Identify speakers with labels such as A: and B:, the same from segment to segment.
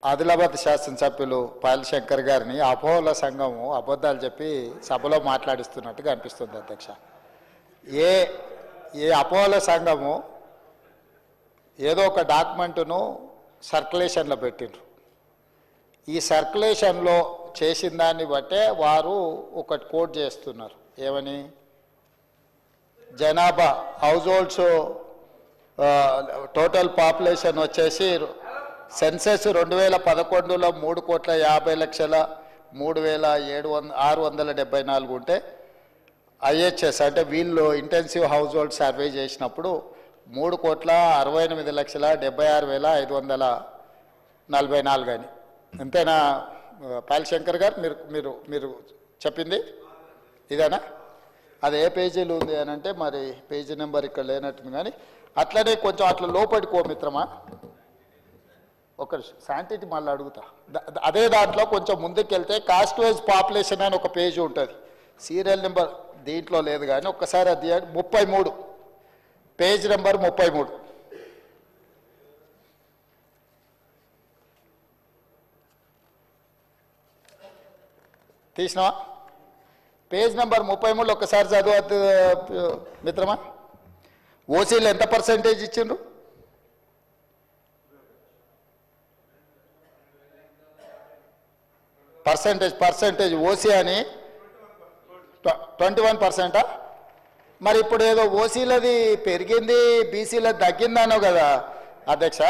A: ఆదిలాబాద్ శాసనసభ్యులు పాయల్ శంకర్ గారిని అపోహల సంఘము అబద్ధాలు చెప్పి సభలో మాట్లాడిస్తున్నట్టుగా అనిపిస్తుంది అధ్యక్ష. ఏ అపోహల సంఘము ఏదో ఒక డాక్యుమెంట్ను సర్క్యులేషన్లో పెట్టిండ్రు. ఈ సర్క్యులేషన్లో చేసిన దాన్ని బట్టే వారు ఒకటి కోట్ చేస్తున్నారు. ఏమని? జనాభా హౌస్ హోల్డ్స్ టోటల్ పాపులేషన్ వచ్చేసి సెన్సెస్ 2011లో 3,50,03,674 ఉంటే ఐహెచ్ఎస్ అంటే వీళ్ళు ఇంటెన్సివ్ హౌస్ హోల్డ్ సర్వే చేసినప్పుడు 3,68,76,544 అని. అంతేనా పాయల్ శంకర్ గారు? మీరు మీరు చెప్పింది ఇదేనా? అది ఏ పేజీలో ఉంది అని అంటే మరి పేజీ నెంబర్ ఇక్కడ లేనట్టుంది. కానీ అట్లనే కొంచెం అట్లా లోపడికో మిత్రమా, ఒక శాంటిటీ మళ్ళీ అడుగుతా. అదే దాంట్లో కొంచెం ముందుకెళ్తే కాస్ట్ వైజ్ పాపులేషన్ అని ఒక పేజీ ఉంటుంది. సీరియల్ నెంబర్ దీంట్లో లేదు కానీ ఒక్కసారి అది 33 పేజ్ నెంబర్ 33. తీసినావా? పేజ్ నెంబర్ 33 ఒక్కసారి చదువు మిత్రమా. ఓసీలు ఎంత పర్సెంటేజ్ ఇచ్చిండ్రు? పర్సెంటేజ్ ఓసీ అని 21%. మరి ఇప్పుడు ఏదో ఓసీలది పెరిగింది బీసీలది తగ్గిందనో కదా అధ్యక్ష.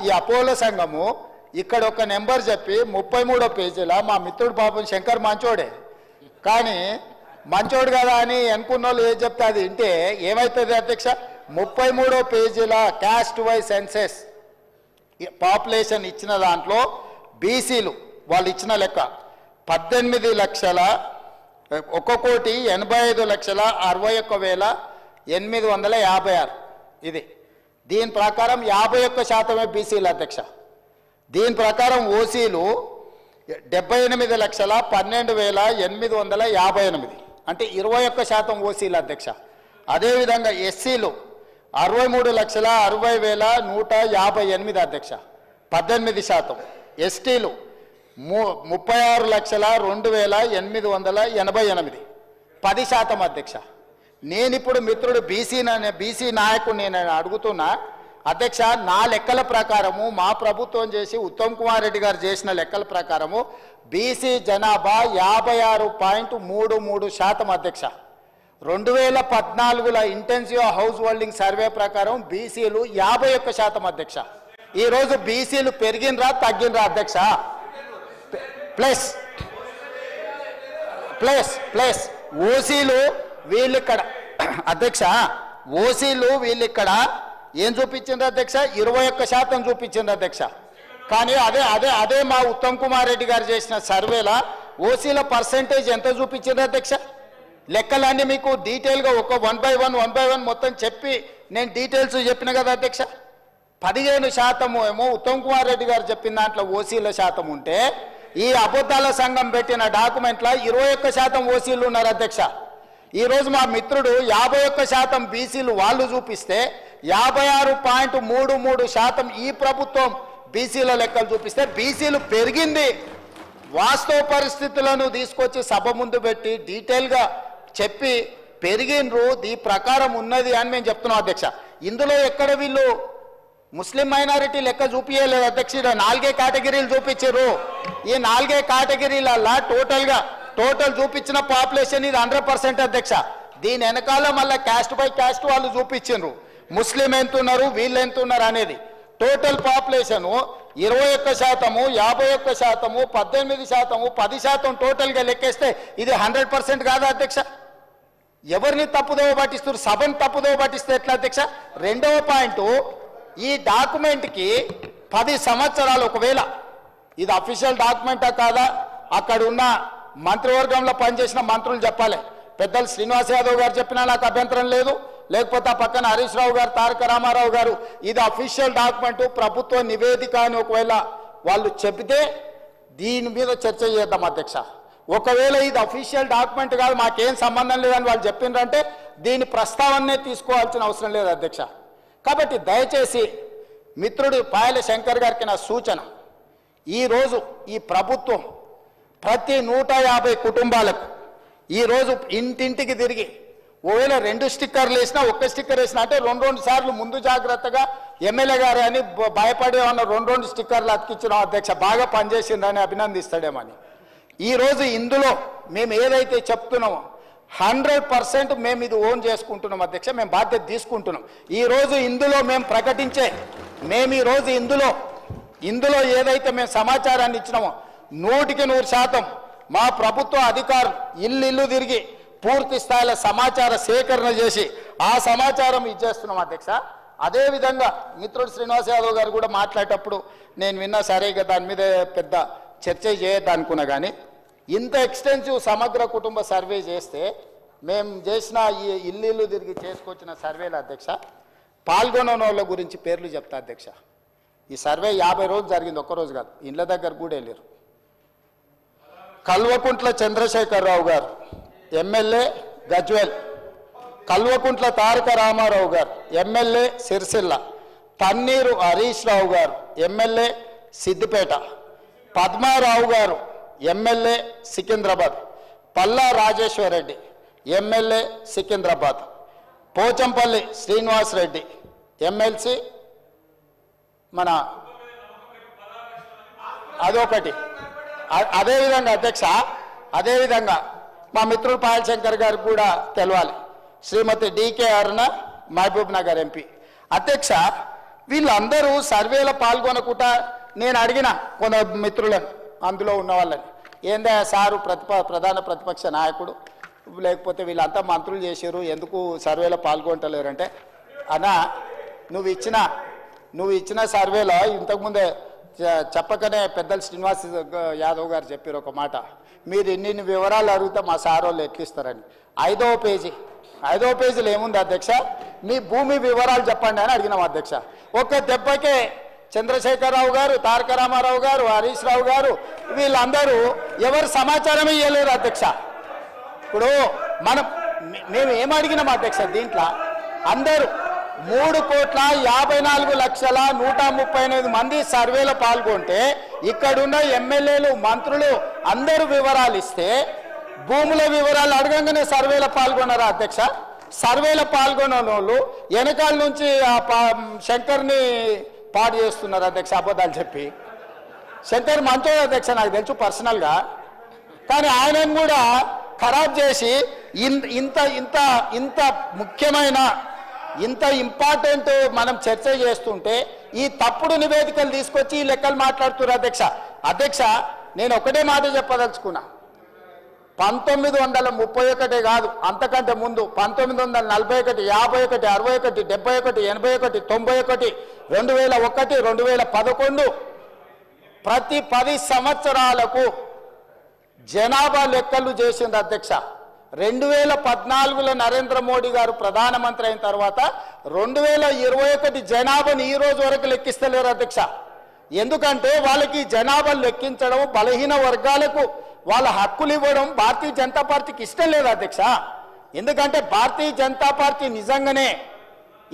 A: ఈ అపోలో సంఘము ఇక్కడ ఒక నెంబర్ చెప్పి 33వ పేజీలో మా మిత్రుడు పాపం శంకర్ మంచోడే, కానీ మంచోడు కదా అని అనుకున్న వాళ్ళు ఏది చెప్తే అది వింటే ఏమవుతుంది అధ్యక్ష? 33వ పేజీలో క్యాస్ట్ వైజ్ సెన్సెస్ పాపులేషన్ ఇచ్చిన దాంట్లో బీసీలు వాళ్ళు ఇచ్చిన లెక్క 18,85,61,856. ఇది దీని ప్రకారం 51% బీసీలు అధ్యక్ష. దీని ప్రకారం ఓసీలు 78,12,858 అంటే 21% ఓసీలు అధ్యక్ష. అదేవిధంగా ఎస్సీలు 63,60,158 అధ్యక్ష, 18%. ఎస్టీలు 36,02,888 10% అధ్యక్ష. నేనిప్పుడు మిత్రుడు బీసీ నాయకుడు నేను అడుగుతున్నా అధ్యక్ష, నా లెక్కల ప్రకారము మా ప్రభుత్వం చేసి ఉత్తమ్ కుమార్ రెడ్డి గారు చేసిన లెక్కల ప్రకారము బీసీ జనాభా 56.33% అధ్యక్ష. 2014లో ఇంటెన్సివ్ హౌస్ హోల్డింగ్ సర్వే ప్రకారం బీసీలు 51% అధ్యక్ష. ఈరోజు బీసీలు పెరిగినరా తగ్గినరా అధ్యక్ష? ప్లస్ ఓసీలు వీళ్ళిక్కడ అధ్యక్ష, ఓసీలు వీళ్ళిక్కడ ఏం చూపించింది అధ్యక్ష? 21% చూపించింది అధ్యక్ష. కానీ అదే మా ఉత్తమ్ కుమార్ రెడ్డి గారు చేసిన సర్వేలో ఓసీల పర్సెంటేజ్ ఎంత చూపించింది అధ్యక్ష? లెక్కలన్నీ మీకు డీటెయిల్గా ఒక 1 by 1 మొత్తం చెప్పి నేను డీటెయిల్స్ చెప్పిన కదా అధ్యక్ష. 15% ఏమో ఉత్తమ్ కుమార్ రెడ్డి గారు చెప్పిన దాంట్లో ఓసీల శాతం ఉంటే ఈ అబద్ధాల సంఘం పెట్టిన డాక్యుమెంట్లో 21% ఓసీలు ఉన్నారు అధ్యక్ష. ఈరోజు మా మిత్రుడు 51% బీసీలు వాళ్ళు చూపిస్తే 56.33% ఈ ప్రభుత్వం బీసీల లెక్కలు చూపిస్తే బీసీలు పెరిగింది. వాస్తవ పరిస్థితులను తీసుకొచ్చి సభ ముందు పెట్టి డీటెయిల్గా చెప్పి పెరిగినరు, ఈ ప్రకారం ఉన్నది అని మేము చెప్తున్నాం అధ్యక్ష. ఇందులో ఎక్కడ వీళ్ళు ముస్లిం మైనారిటీ లెక్క చూపించలేదు అధ్యక్ష. 4 కేటగిరీలు చూపించారు. ఈ 4 కేటగిరీలల్లా టోటల్ చూపించిన పాపులేషన్ ఇది 100% అధ్యక్ష. దీని వెనకాల మళ్ళీ క్యాస్ట్ బై క్యాస్ట్ వాళ్ళు చూపించారు. ముస్లిం ఎంత ఉన్నారు, వీళ్ళు ఎంత ఉన్నారు అనేది. టోటల్ పాపులేషన్ 21%, 51%, 18%, 10% టోటల్గా లెక్కేస్తే ఇది 100% కాదా అధ్యక్ష? ఎవరిని తప్పుదోవ పట్టిస్తారు? సభను తప్పుదోవ పట్టిస్తే ఎట్లా అధ్యక్ష? రెండవ పాయింట్, ఈ డాక్యుమెంట్కి 10 సంవత్సరాలు ఒకవేళ ఇది అఫీషియల్ డాక్యుమెంటా కాదా అక్కడ ఉన్న మంత్రివర్గంలో పనిచేసిన మంత్రులు చెప్పాలి. పెద్దలు శ్రీనివాస్ యాదవ్ గారు చెప్పినా నాకు అభ్యంతరం లేదు, లేకపోతే ఆ పక్కన హరీష్ రావు గారు, తారక రామారావు గారు ఇది అఫీషియల్ డాక్యుమెంట్ ప్రభుత్వ నివేదిక అని ఒకవేళ వాళ్ళు చెబితే దీని మీద చర్చ చేద్దాం అధ్యక్ష. ఒకవేళ ఇది అఫీషియల్ డాక్యుమెంట్ కాదు, మాకేం సంబంధం లేదని వాళ్ళు చెప్పిండ్రంటే దీని ప్రస్తావనే తీసుకోవాల్సిన అవసరం లేదు అధ్యక్ష. కాబట్టి దయచేసి మిత్రుడు పాయల శంకర్ గారికి నా సూచన, ఈరోజు ఈ ప్రభుత్వం ప్రతి 150 కుటుంబాలకు ఈరోజు ఇంటింటికి తిరిగి ఒకవేళ 2 స్టిక్కర్లు వేసినా 1 స్టిక్కర్ వేసినా అంటే 2 సార్లు ముందు జాగ్రత్తగా ఎమ్మెల్యే గారు అని భయపడే ఉన్న 2 స్టిక్కర్లు అతికించిన అధ్యక్ష బాగా పనిచేసిందని అభినందిస్తాడేమని. ఈరోజు ఇందులో మేము ఏదైతే చెప్తున్నామో 100% మేము ఇది ఓన్ చేసుకుంటున్నాం అధ్యక్ష, మేము బాధ్యత తీసుకుంటున్నాం. ఈరోజు ఇందులో మేము ప్రకటించే ఈరోజు ఇందులో ఏదైతే మేము సమాచారాన్ని ఇచ్చినామో 100% మా ప్రభుత్వ అధికారులు ఇల్లు తిరిగి పూర్తి స్థాయిలో సమాచార సేకరణ చేసి ఆ సమాచారం ఇచ్చేస్తున్నాం అధ్యక్ష. అదేవిధంగా మిత్రుడు శ్రీనివాస్ యాదవ్ గారు కూడా మాట్లాడేటప్పుడు నేను విన్నా, సరే ఇక దాని మీద పెద్ద చర్చ చేయొద్దు అనుకున్నా, కానీ ఇంత ఎక్స్టెన్సివ్ సమగ్ర కుటుంబ సర్వే చేస్తే మేము చేసిన ఈ ఇల్లు తిరిగి చేసుకొచ్చిన సర్వేల అధ్యక్ష పాల్గొన్న వాళ్ళ గురించి పేర్లు చెప్తా అధ్యక్ష. ఈ సర్వే 50 రోజులు జరిగింది, ఒక్కరోజు కాదు, ఇండ్ల దగ్గర కూడా వెళ్ళారు. Kalvakuntla Chandrashekar Rao garu MLA Gajwel, Kalvakuntla Taraka Rama Rao garu MLA Sircilla, Panneeru Harish Rao garu MLA Siddipet, Padma Rao garu MLA Secunderabad, Palla Rajeshwar Reddy MLA Secunderabad, Pochampally Srinivas Reddy MLC మన అదొకటి. అదేవిధంగా అధ్యక్ష, అదేవిధంగా మా మిత్రుడు పాయల్ శంకర్ గారికి కూడా తెలవాలి, శ్రీమతి డికే అరుణ మహబూబ్ నగర్ ఎంపీ. అధ్యక్ష వీళ్ళందరూ సర్వేలో పాల్గొనకుండా నేను అడిగిన కొంత మిత్రులను అందులో ఉన్న వాళ్ళని, ఏందా సారు ప్రధాన ప్రతిపక్ష నాయకుడు లేకపోతే వీళ్ళంతా మంత్రులు చేశారు ఎందుకు సర్వేలో పాల్గొంటలేరంటే, అన్నా నువ్వు ఇచ్చిన సర్వేలో ఇంతకుముందే చెప్పకనే పెద్దలు శ్రీనివాస్ యాదవ్ గారు చెప్పారు ఒక మాట, మీరు ఇన్ని వివరాలు అడిగితే మా సార్ వాళ్ళు ఎట్లిస్తారని. 5వ పేజీలో ఏముంది అధ్యక్ష, మీ భూమి వివరాలు చెప్పండి అని అడిగినాం అధ్యక్ష. ఒక్క దెబ్బకే చంద్రశేఖరరావు గారు, తారక రామారావు గారు, హరీష్ రావు గారు వీళ్ళందరూ ఎవరు సమాచారమే ఇవ్వలేరు అధ్యక్ష. ఇప్పుడు మేము ఏమడిగినాం అధ్యక్ష, దీంట్లో అందరూ 3,54,138 మంది సర్వేలో పాల్గొంటే ఇక్కడున్న ఎమ్మెల్యేలు మంత్రులు అందరూ వివరాలు ఇస్తే భూముల వివరాలు అడగంగానే సర్వేలో పాల్గొన్నారా అధ్యక్ష? సర్వేలో పాల్గొన్న వాళ్ళు వెనకాల నుంచి శంకర్ని పాడు చేస్తున్నారు అధ్యక్ష, అబద్ధాలు చెప్పి. శంకర్ మంచోడు అధ్యక్ష, నాకు తెలుసు పర్సనల్గా, కానీ ఆయనను కూడా ఖరాబ్ చేసి ఇంత ముఖ్యమైన ఇంత ఇంపార్టెంట్ మనం చర్చ చేస్తుంటే ఈ తప్పుడు నివేదికలు తీసుకొచ్చి ఈ లెక్కలు మాట్లాడుతున్నారు అధ్యక్ష. నేను ఒకటే మాట చెప్పదలుచుకున్నా, 1931 కాదు అంతకంటే ముందు 1941, 51, 61, 71, 81, 91, 2001, 2011 ప్రతి 10 సంవత్సరాలకు జనాభా లెక్కలు చేసింది అధ్యక్ష. 2014లో నరేంద్ర మోడీ గారు ప్రధానమంత్రి అయిన తర్వాత 2021 జనాభాను ఈ రోజు వరకు లెక్కిస్తలేరు అధ్యక్ష. ఎందుకంటే వాళ్ళకి జనాభా లెక్కించడం, బలహీన వర్గాలకు వాళ్ళ హక్కులు ఇవ్వడం భారతీయ జనతా పార్టీకి ఇష్టం లేదు అధ్యక్ష. ఎందుకంటే భారతీయ జనతా పార్టీ నిజంగానే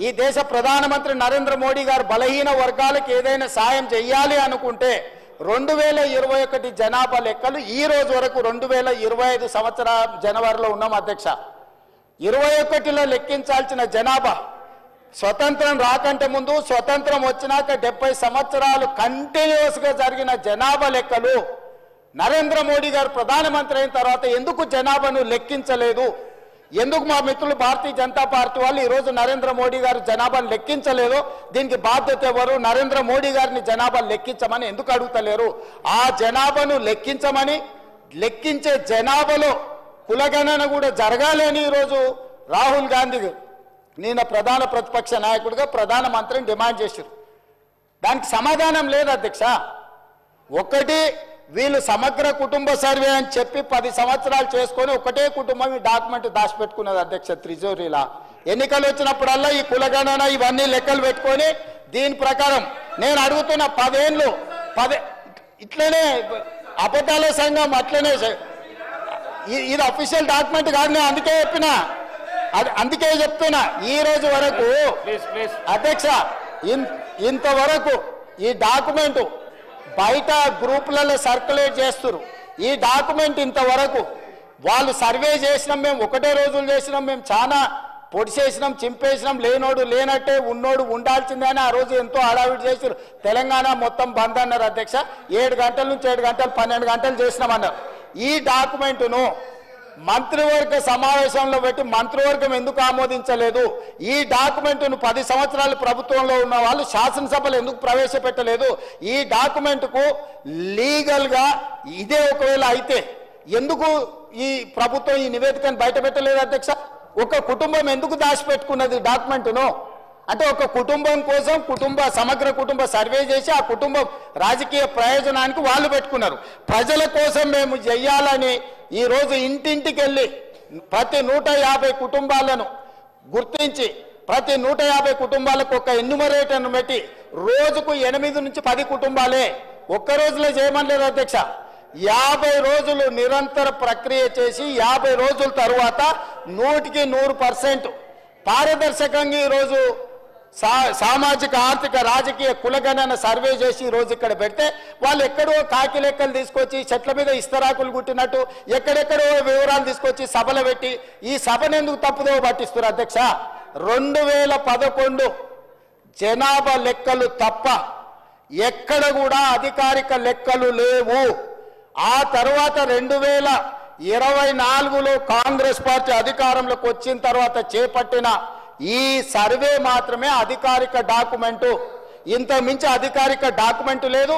A: ఈ దేశ ప్రధానమంత్రి నరేంద్ర మోడీ గారు బలహీన వర్గాలకు ఏదైనా సాయం చేయాలి అనుకుంటే 2021 జనాభా లెక్కలు ఈ రోజు వరకు 2025 సంవత్సరం జనవరిలో ఉన్నాం అధ్యక్ష. 21లో లెక్కించాల్సిన జనాభా స్వతంత్రం రాకంటే ముందు, స్వతంత్రం వచ్చినాక 70 సంవత్సరాలు కంటిన్యూస్గా జరిగిన జనాభా లెక్కలు నరేంద్ర మోడీ గారు ప్రధానమంత్రి అయిన తర్వాత ఎందుకు జనాభాను లెక్కించలేదు? ఎందుకు మా మిత్రులు భారతీయ జనతా పార్టీ వాళ్ళు ఈరోజు నరేంద్ర మోడీ గారు జనాభాను లెక్కించలేదు? దీనికి బాధ్యత ఎవరు? నరేంద్ర మోడీ గారిని జనాభా లెక్కించమని ఎందుకు అడుగుతలేరు? ఆ జనాభాను లెక్కించమని, లెక్కించే జనాభాలో కులగణన కూడా జరగాలి అని ఈరోజు రాహుల్ గాంధీ నిన్న ప్రధాన ప్రతిపక్ష నాయకుడిగా ప్రధానమంత్రిని డిమాండ్ చేశారు. దానికి సమాధానం లేదు అధ్యక్ష. ఒకటి, వీళ్ళు సమగ్ర కుటుంబ సర్వే అని చెప్పి 10 సంవత్సరాలు చేసుకొని ఒకటే కుటుంబం ఈ డాక్యుమెంట్ దాచిపెట్టుకున్నది అధ్యక్ష త్రిజోరీలా. ఎన్నికలు వచ్చినప్పుడల్లా ఈ కులగణన ఇవన్నీ లెక్కలు పెట్టుకొని దీని ప్రకారం నేను అడుగుతున్న 10 ఏళ్ళు ఇట్లనే అబద్ధాల సంఘం అట్లనే ఇది అఫీషియల్ డాక్యుమెంట్ కాదు. నేను అందుకే చెప్తున్నా ఈ రోజు వరకు అధ్యక్ష ఇంతవరకు ఈ డాక్యుమెంట్ బయట గ్రూపులలో సర్క్యులేట్ చేస్తున్నారు. ఈ డాక్యుమెంట్ ఇంతవరకు వాళ్ళు సర్వే చేసినాం, మేము ఒకటే రోజులు చేసినాం, మేము చాలా పొడిచేసినాం, చింపేసినాం, లేనోడు లేనట్టే ఉన్నోడు ఉండాల్సిందే అని ఆ రోజు ఎంతో హడావిడి చేసారు. తెలంగాణ మొత్తం బంద్ అన్నారు అధ్యక్ష. 7 గంటల నుంచి 7 గంటలు 12 గంటలు చేసినామన్నారు. ఈ డాక్యుమెంటును మంత్రివర్గ సమావేశంలో పెట్టి మంత్రివర్గం ఎందుకు ఆమోదించలేదు? ఈ డాక్యుమెంటును 10 సంవత్సరాలు ప్రభుత్వంలో ఉన్న వాళ్ళు శాసనసభలో ఎందుకు ప్రవేశపెట్టలేదు? ఈ డాక్యుమెంట్కు లీగల్గా ఇదే ఒకవేళ అయితే ఎందుకు ఈ ప్రభుత్వం ఈ నివేదికను బయట పెట్టలేదు అధ్యక్ష? ఒక కుటుంబం ఎందుకు దాచిపెట్టుకున్నది డాక్యుమెంట్ను? అంటే ఒక కుటుంబం కోసం సమగ్ర కుటుంబ సర్వే చేసి ఆ కుటుంబం రాజకీయ ప్రయోజనానికి వాళ్ళు పెట్టుకున్నారు. ప్రజల కోసం మేము చెయ్యాలని ఈరోజు ఇంటింటికి వెళ్ళి ప్రతి 150 కుటుంబాలను గుర్తించి ప్రతి 150 కుటుంబాలకు ఒక ఎన్యూమరేటర్ను పెట్టి రోజుకు 8 నుంచి 10 కుటుంబాలే ఒక్క రోజులో చేయమనలేదు అధ్యక్ష. 50 రోజులు నిరంతర ప్రక్రియ చేసి 50 రోజుల తరువాత 100% పారదర్శకంగా ఈరోజు సామాజిక ఆర్థిక రాజకీయ కులగణన సర్వే చేసి ఈరోజు ఇక్కడ పెడితే వాళ్ళు ఎక్కడో కాకి లెక్కలు తీసుకొచ్చి చెట్ల మీద ఇస్తరాకులు గుట్టినట్టు ఎక్కడెక్కడో వివరాలు తీసుకొచ్చి సభలు పెట్టి ఈ సభను ఎందుకు తప్పుదో పట్టిస్తున్నారు అధ్యక్ష? 2011 జనాభా లెక్కలు తప్ప ఎక్కడ కూడా అధికారిక లెక్కలు లేవు. ఆ తర్వాత 2024లో కాంగ్రెస్ పార్టీ అధికారంలోకి వచ్చిన తర్వాత చేపట్టిన ఈ సర్వే మాత్రమే అధికారిక డాక్యుమెంటు. ఇంత మించి అధికారిక డాక్యుమెంటు లేదు.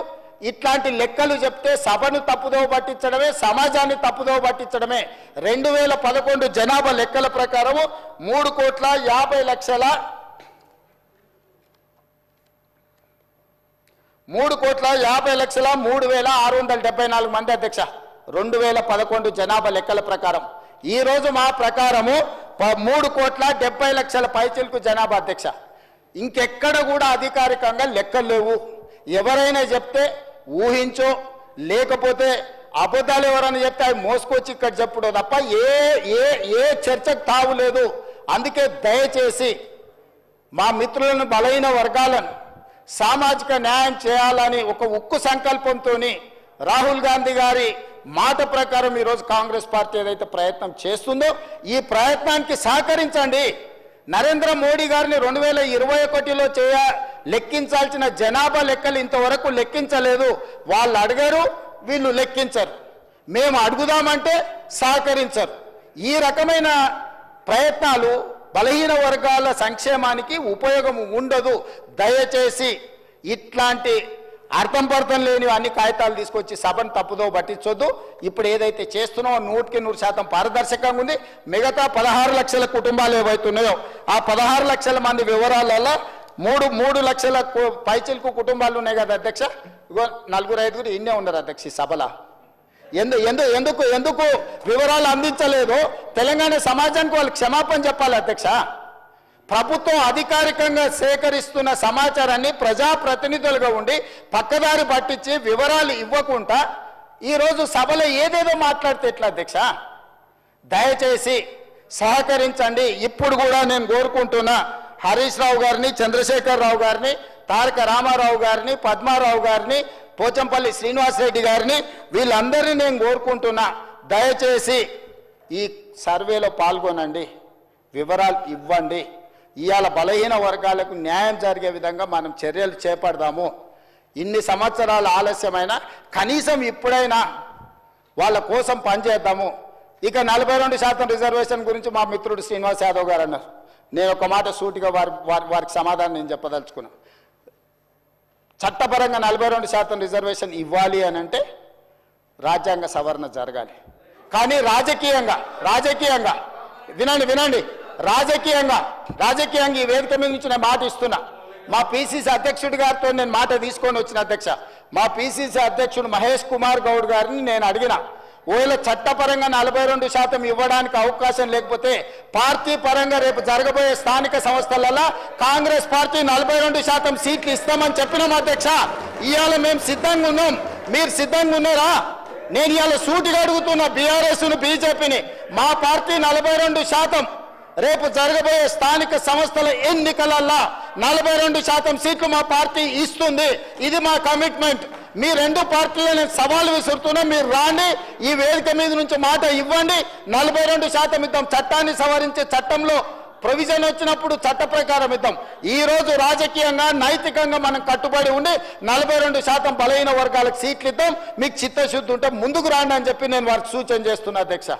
A: ఇట్లాంటి లెక్కలు చెప్తే సభను తప్పుదోవ పట్టించడమే, సమాజాన్ని తప్పుదోవ పట్టించడమే. 2011 జనాభా లెక్కల ప్రకారము 3,50,03,674 మంది అధ్యక్ష. 2011 జనాభా లెక్కల ప్రకారం. ఈ రోజు మా ప్రకారము 3,70,00,000 పైచిలకు జనాభా అధ్యక్ష. ఇంకెక్కడ కూడా అధికారికంగా లెక్కలు లేవు. ఎవరైనా చెప్తే ఊహించో లేకపోతే అబద్ధాలు ఎవరైనా చెప్తే అవి మోసుకొచ్చి ఇక్కడ చెప్పడం తప్ప ఏ చర్చకు తావు లేదు. అందుకే దయచేసి మా మిత్రులను బలహీన వర్గాలను సామాజిక న్యాయం చేయాలని ఒక ఉక్కు సంకల్పంతో రాహుల్ గాంధీ గారి మాట ప్రకారం ఈరోజు కాంగ్రెస్ పార్టీ ఏదైతే ప్రయత్నం చేస్తుందో ఈ ప్రయత్నానికి సహకరించండి. నరేంద్ర మోడీ గారిని 2021లో లెక్కించాల్సిన జనాభా లెక్కలు ఇంతవరకు లెక్కించలేదు. వాళ్ళు అడగరు, వీళ్ళు లెక్కించరు. మేము అడుగుదామంటే సహకరించరు. ఈ రకమైన ప్రయత్నాలు బలహీన వర్గాల సంక్షేమానికి ఉపయోగం ఉండదు. దయచేసి ఇట్లాంటి అర్థం పర్థం లేని అన్ని కాగితాలు తీసుకొచ్చి సభను తప్పుదో పట్టించొద్దు. ఇప్పుడు ఏదైతే చేస్తున్నామో 100% పారదర్శకంగా ఉంది. మిగతా 16 లక్షల కుటుంబాలు ఏవైతున్నాయో ఆ 16 లక్షల మంది వివరాలలో 3 లక్షల పైచిలకు కుటుంబాలు ఉన్నాయి కదా అధ్యక్ష. ఇగో 4-5 ఇన్నే ఉన్నారు అధ్యక్ష ఈ సభలో. ఎందుకు వివరాలు అందించలేదు? తెలంగాణ సమాజానికి వాళ్ళు క్షమాపణ చెప్పాలి అధ్యక్ష. ప్రభుత్వం అధికారికంగా సేకరిస్తున్న సమాచారాన్ని ప్రజాప్రతినిధులుగా ఉండి పక్కదారి పట్టించి వివరాలు ఇవ్వకుండా ఈరోజు సభలో ఏదేదో మాట్లాడితే ఎట్లా అధ్యక్ష? దయచేసి సహకరించండి. ఇప్పుడు కూడా నేను కోరుకుంటున్నా హరీష్ రావు గారిని, చంద్రశేఖర్ రావు గారిని, తారక రామారావు గారిని, పద్మారావు గారిని, పోచంపల్లి శ్రీనివాసరెడ్డి గారిని, వీళ్ళందరినీ నేను కోరుకుంటున్నా దయచేసి ఈ సర్వేలో పాల్గొనండి, వివరాలు ఇవ్వండి. ఇవాళ బలహీన వర్గాలకు న్యాయం జరిగే విధంగా మనం చర్యలు చేపడదాము. ఇన్ని సంవత్సరాల ఆలస్యమైనా కనీసం ఇప్పుడైనా వాళ్ళ కోసం పనిచేద్దాము. ఇక 42% రిజర్వేషన్ గురించి మా మిత్రుడు శ్రీనివాస్ యాదవ్ గారు అన్నారు. నేను ఒక మాట సూటిగా వారికి సమాధానం నేను చెప్పదలుచుకున్నా. చట్టపరంగా 42% రిజర్వేషన్ ఇవ్వాలి అని అంటే రాజ్యాంగ సవరణ జరగాలి. కానీ రాజకీయంగా వినండి రాజకీయంగా ఈ వేదిక మీద నుంచి నేను మాట ఇస్తున్నా. మా పిసిసి అధ్యక్షుడి గారితో నేను మాట తీసుకొని వచ్చిన అధ్యక్ష. మా పిసిసి అధ్యక్షుడు మహేష్ కుమార్ గౌడ్ గారిని నేను అడిగిన, ఒకవేళ చట్టపరంగా 42% ఇవ్వడానికి అవకాశం లేకపోతే పార్టీ పరంగా రేపు జరగబోయే స్థానిక సంస్థలలో కాంగ్రెస్ పార్టీ 42% సీట్లు ఇస్తామని చెప్పినాం అధ్యక్ష. ఇవాళ మేము సిద్ధంగా ఉన్నాం. మీరు సిద్ధంగా ఉన్నారా? నేను ఇవాళ సూటిగా అడుగుతున్న బీఆర్ఎస్ను, బీజేపీని, మా పార్టీ 42% రేపు జరగబోయే స్థానిక సంస్థల ఎన్నికలలో 42% సీట్లు మా పార్టీ ఇస్తుంది. ఇది మా కమిట్మెంట్. మీ రెండు పార్టీలు నేను సవాలు విసురుతున్నా, మీరు రాండి, ఈ వేదిక మీద నుంచి మాట ఇవ్వండి, 42% ఇద్దాం. చట్టాన్ని సవరించే చట్టంలో ప్రొవిజన్ వచ్చినప్పుడు చట్ట ప్రకారం ఇద్దాం. ఈ రోజు రాజకీయంగా నైతికంగా మనం కట్టుబడి ఉండి 42% బలహీన వర్గాలకు సీట్లు ఇద్దాం. మీకు చిత్తశుద్ధి ఉంటే ముందుకు రాండి అని చెప్పి నేను వారికి సూచన చేస్తున్నా అధ్యక్ష.